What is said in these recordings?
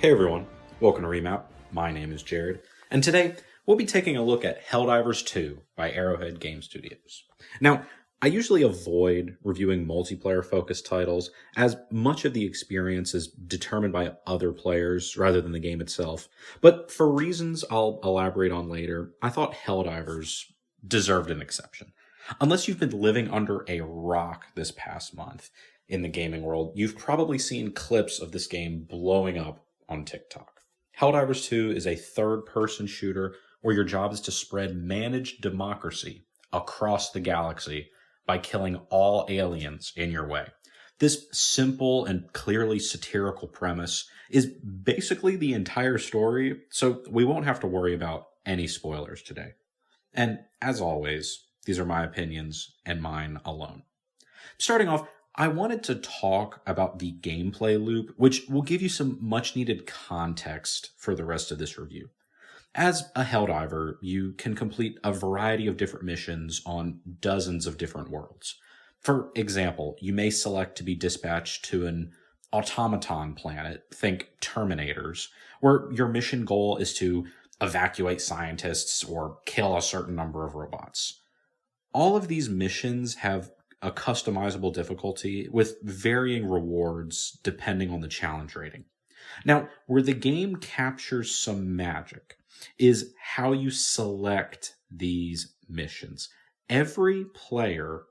Hey everyone, welcome to Remap. My name is Jared, and today we'll be taking a look at Helldivers 2 by Arrowhead Game Studios. Now, I usually avoid reviewing multiplayer-focused titles, as much of the experience is determined by other players rather than the game itself, but for reasons I'll elaborate on later, I thought Helldivers deserved an exception. Unless you've been living under a rock this past month in the gaming world, you've probably seen clips of this game blowing up on TikTok. Helldivers 2 is a third-person shooter where your job is to spread managed democracy across the galaxy by killing all aliens in your way. This simple and clearly satirical premise is basically the entire story, so we won't have to worry about any spoilers today. And as always, these are my opinions and mine alone. Starting off, I wanted to talk about the gameplay loop, which will give you some much needed context for the rest of this review. As a Helldiver, you can complete a variety of different missions on dozens of different worlds. For example, you may select to be dispatched to an automaton planet, think Terminators, where your mission goal is to evacuate scientists or kill a certain number of robots. All of these missions have a customizable difficulty with varying rewards depending on the challenge rating. Now, where the game captures some magic is how you select these missions. Every player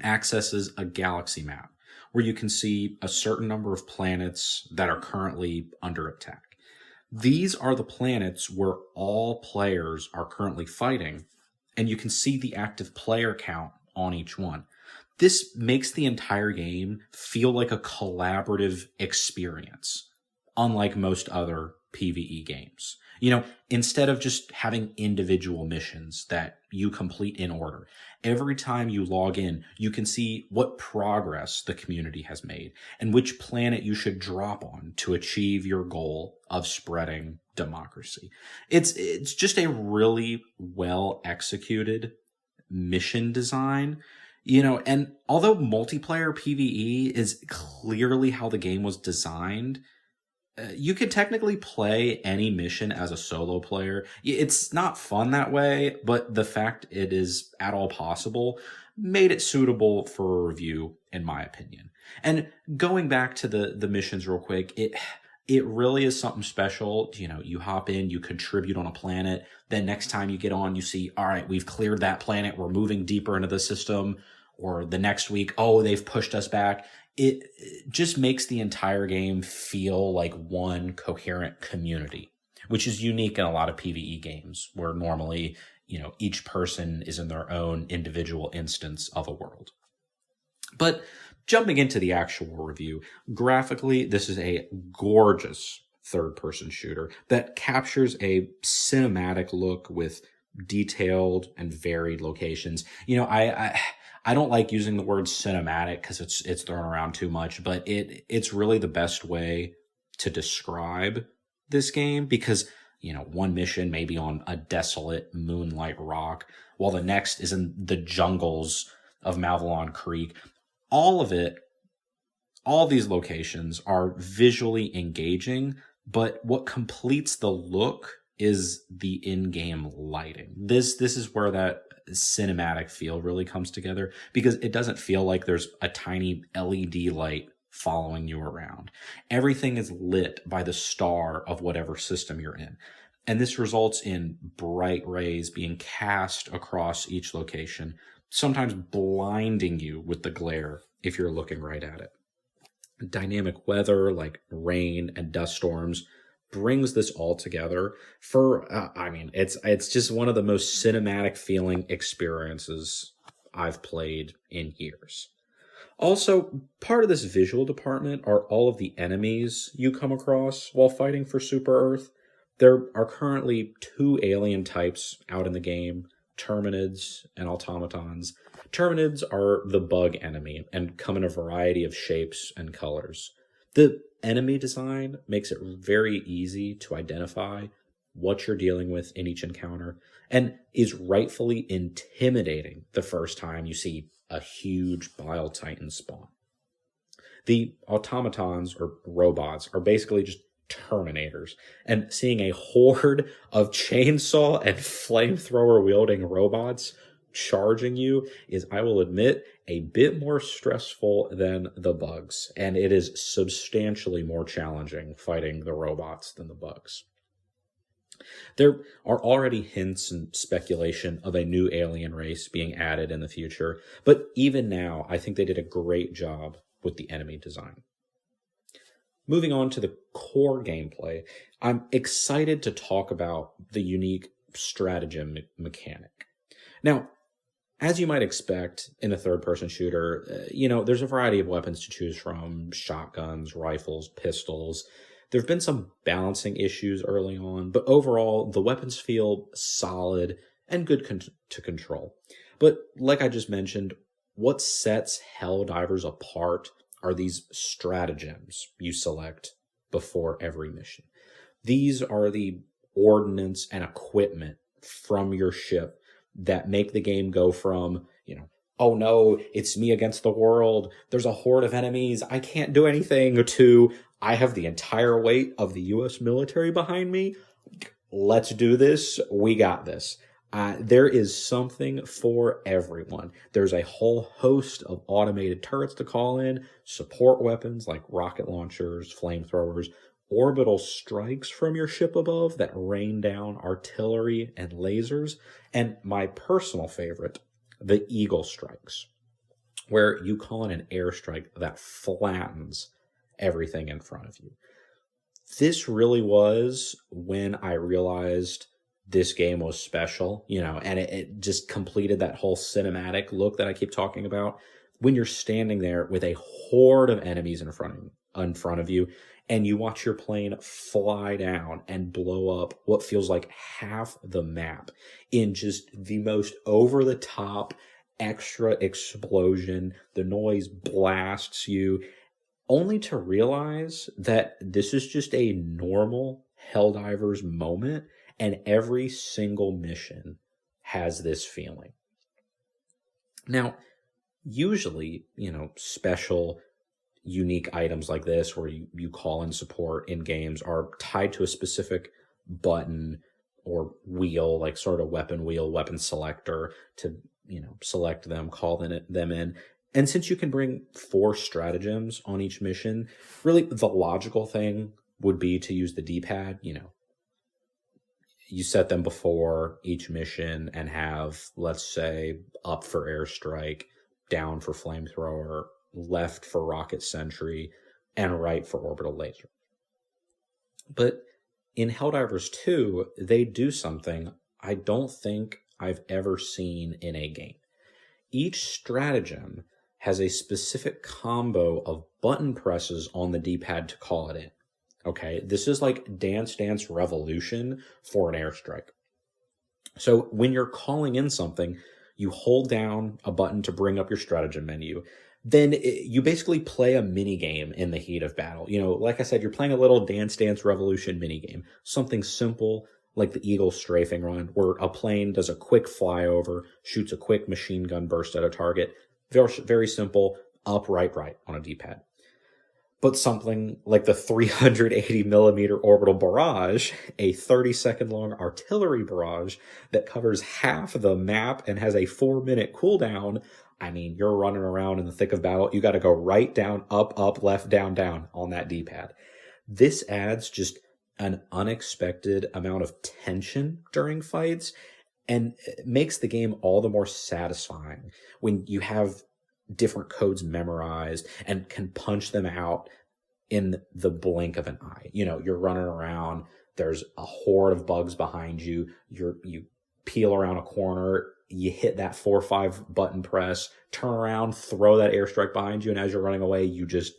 accesses a galaxy map where you can see a certain number of planets that are currently under attack. These are the planets where all players are currently fighting, and you can see the active player count on each one. This makes the entire game feel like a collaborative experience, unlike most other PvE games. Instead of just having individual missions that you complete in order, every time you log in, you can see what progress the community has made and which planet you should drop on to achieve your goal of spreading democracy. It's just a really well executed mission design. And although multiplayer PvE is clearly how the game was designed, you could technically play any mission as a solo player. It's not fun that way, but the fact it is at all possible made it suitable for a review, in my opinion. And going back to the missions real quick, it really is something special. You hop in, you contribute on a planet, then next time you get on, you see, all right, we've cleared that planet, we're moving deeper into the system. Or the next week, oh, they've pushed us back. It just makes the entire game feel like one coherent community, which is unique in a lot of PvE games where normally, each person is in their own individual instance of a world. But jumping into the actual review, graphically, this is a gorgeous third-person shooter that captures a cinematic look with detailed and varied locations. I don't like using the word cinematic because it's thrown around too much, but it's really the best way to describe this game because, one mission may be on a desolate moonlight rock, while the next is in the jungles of Mavalon Creek. All these locations are visually engaging, but what completes the look is the in-game lighting. This is where that cinematic feel really comes together because it doesn't feel like there's a tiny LED light following you around. Everything is lit by the star of whatever system you're in. And this results in bright rays being cast across each location, sometimes blinding you with the glare if you're looking right at it. Dynamic weather like rain and dust storms brings this all together it's just one of the most cinematic feeling experiences I've played in years. Also, part of this visual department are all of the enemies you come across while fighting for Super Earth. There are currently 2 alien types out in the game, Terminids and automatons. Terminids are the bug enemy and come in a variety of shapes and colors. The enemy design makes it very easy to identify what you're dealing with in each encounter and is rightfully intimidating the first time you see a huge Bile Titan spawn. The automatons, or robots, are basically just Terminators. And seeing a horde of chainsaw and flamethrower wielding robots charging you is, I will admit, a bit more stressful than the bugs. And it is substantially more challenging fighting the robots than the bugs. There are already hints and speculation of a new alien race being added in the future, but even now, I think they did a great job with the enemy design. Moving on to the core gameplay, I'm excited to talk about the unique stratagem mechanic. Now, as you might expect in a third-person shooter, there's a variety of weapons to choose from: shotguns, rifles, pistols. There have been some balancing issues early on, but overall, the weapons feel solid and good to control. But like I just mentioned, what sets Helldivers apart are these stratagems you select before every mission. These are the ordnance and equipment from your ship that make the game go from, oh no, it's me against the world, there's a horde of enemies, I can't do anything, to I have the entire weight of the US military behind me, let's do this, we got this. There is something for everyone. There's a whole host of automated turrets to call in, support weapons like rocket launchers, flamethrowers, orbital strikes from your ship above that rain down artillery and lasers, and my personal favorite, the eagle strikes, where you call in an airstrike that flattens everything in front of you. This really was when I realized this game was special, and it just completed that whole cinematic look that I keep talking about. When you're standing there with a horde of enemies in front of you, and you watch your plane fly down and blow up what feels like half the map in just the most over-the-top extra explosion. The noise blasts you, only to realize that this is just a normal Helldivers moment, and every single mission has this feeling. Now, usually, special, unique items like this, where you call in support in games, are tied to a specific button or wheel, like sort of weapon wheel, weapon selector, to, select them, call them in. And since you can bring 4 stratagems on each mission, really the logical thing would be to use the D-pad. You set them before each mission and have, let's say, up for airstrike, down for flamethrower, left for rocket sentry, and right for orbital laser. But in Helldivers 2, they do something I don't think I've ever seen in a game. Each stratagem has a specific combo of button presses on the D-pad to call it in. Okay, this is like Dance Dance Revolution for an airstrike. So when you're calling in something, you hold down a button to bring up your stratagem menu. Then you basically play a mini game in the heat of battle. Like I said, you're playing a little Dance Dance Revolution mini game. Something simple like the Eagle strafing run, where a plane does a quick flyover, shoots a quick machine gun burst at a target. Very, very simple, up, right on a D-pad. But something like the 380 millimeter orbital barrage, a 30-second long artillery barrage that covers half of the map and has a 4-minute cooldown. I mean, you're running around in the thick of battle. You got to go right, down, up, left, down on that D-pad. This adds just an unexpected amount of tension during fights and makes the game all the more satisfying when you have different codes memorized and can punch them out in the blink of an eye. You're running around, there's a horde of bugs behind you, you peel around a corner, you hit that 4 or 5 button press, turn around, throw that airstrike behind you, and as you're running away, you just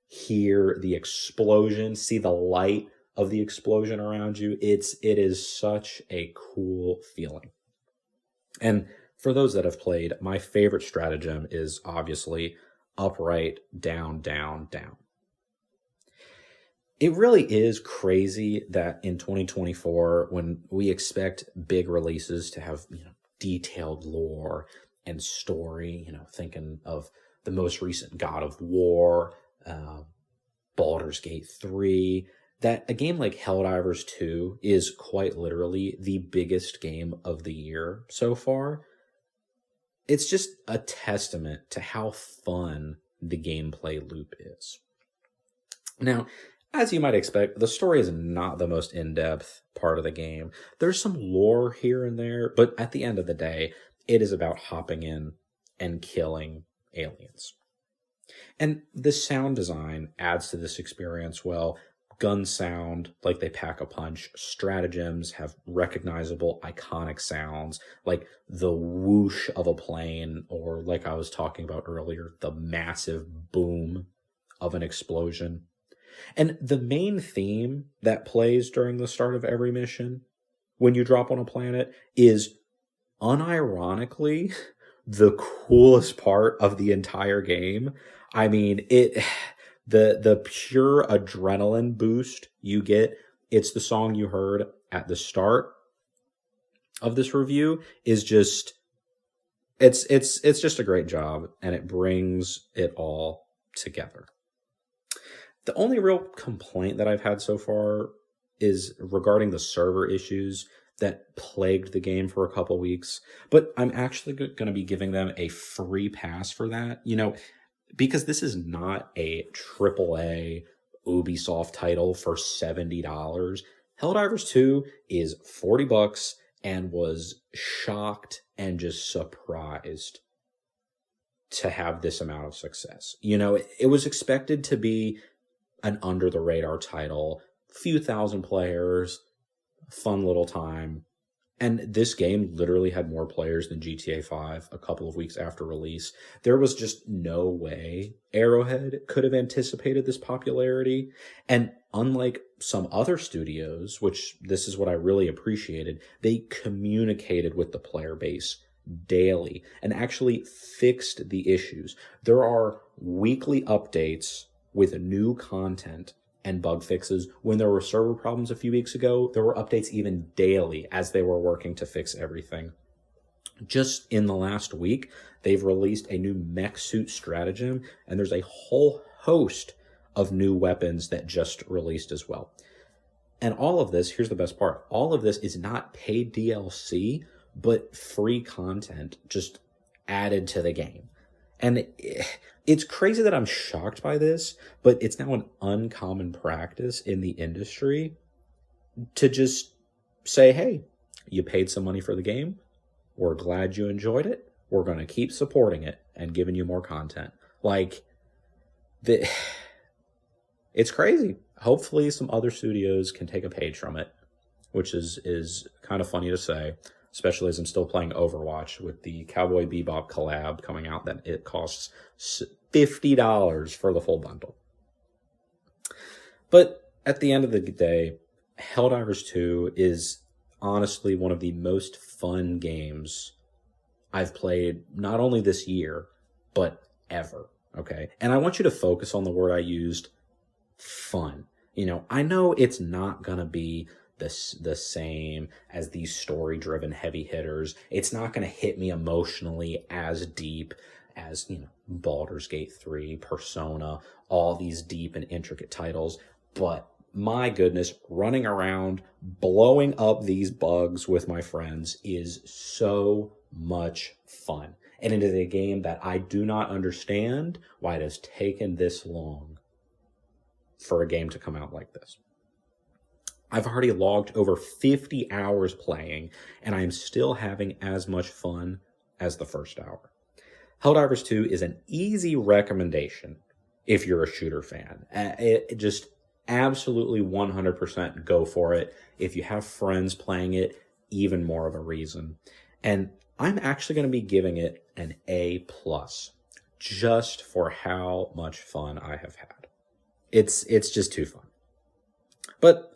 hear the explosion, see the light of the explosion around you. It is such a cool feeling. And for those that have played, my favorite stratagem is obviously upright, down. It really is crazy that in 2024, when we expect big releases to have detailed lore and story, thinking of the most recent God of War, Baldur's Gate 3, that a game like Helldivers 2 is quite literally the biggest game of the year so far. It's just a testament to how fun the gameplay loop is. Now, as you might expect, the story is not the most in-depth part of the game. There's some lore here and there, but at the end of the day, it is about hopping in and killing aliens. And the sound design adds to this experience well. Guns sound like they pack a punch. Stratagems have recognizable, iconic sounds, like the whoosh of a plane, or like I was talking about earlier, the massive boom of an explosion. And the main theme that plays during the start of every mission, when you drop on a planet, is unironically the coolest part of the entire game. I mean, the pure adrenaline boost you get, it's the song you heard at the start of this review, is just it's just a great job, and it brings it all together. The only real complaint that I've had so far is regarding the server issues that plagued the game for a couple weeks, but I'm actually going to be giving them a free pass for that, because this is not a AAA Ubisoft title for $70. Helldivers 2 is $40 and was shocked and just surprised to have this amount of success. It was expected to be an under-the-radar title, few thousand players, fun little time. And this game literally had more players than GTA 5 a couple of weeks after release. There was just no way Arrowhead could have anticipated this popularity. And unlike some other studios, which this is what I really appreciated, they communicated with the player base daily and actually fixed the issues. There are weekly updates with new content and bug fixes. When there were server problems a few weeks ago, there were updates even daily as they were working to fix everything. Just in the last week, they've released a new mech suit stratagem, and there's a whole host of new weapons that just released as well. And all of this, here's the best part, all of this is not paid DLC, but free content just added to the game. And it's crazy that I'm shocked by this, but it's now an uncommon practice in the industry to just say, hey, you paid some money for the game. We're glad you enjoyed it. We're going to keep supporting it and giving you more content. It's crazy. Hopefully some other studios can take a page from it, which is kind of funny to say, especially as I'm still playing Overwatch with the Cowboy Bebop collab coming out that it costs $50 for the full bundle. But at the end of the day, Helldivers 2 is honestly one of the most fun games I've played not only this year, but ever, okay? And I want you to focus on the word I used, fun. I know it's not going to be the same as these story-driven heavy hitters. It's not going to hit me emotionally as deep as, Baldur's Gate 3, Persona, all these deep and intricate titles. But my goodness, running around, blowing up these bugs with my friends is so much fun. And it is a game that I do not understand why it has taken this long for a game to come out like this. I've already logged over 50 hours playing, and I'm still having as much fun as the first hour. Helldivers 2 is an easy recommendation if you're a shooter fan. It just absolutely 100% go for it. If you have friends playing it, even more of a reason. And I'm actually going to be giving it an A+, just for how much fun I have had. It's just too fun. But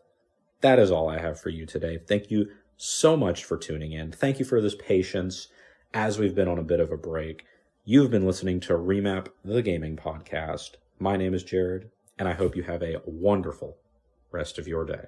that is all I have for you today. Thank you so much for tuning in. Thank you for this patience as we've been on a bit of a break. You've been listening to Remap the Gaming Podcast. My name is Jared, and I hope you have a wonderful rest of your day.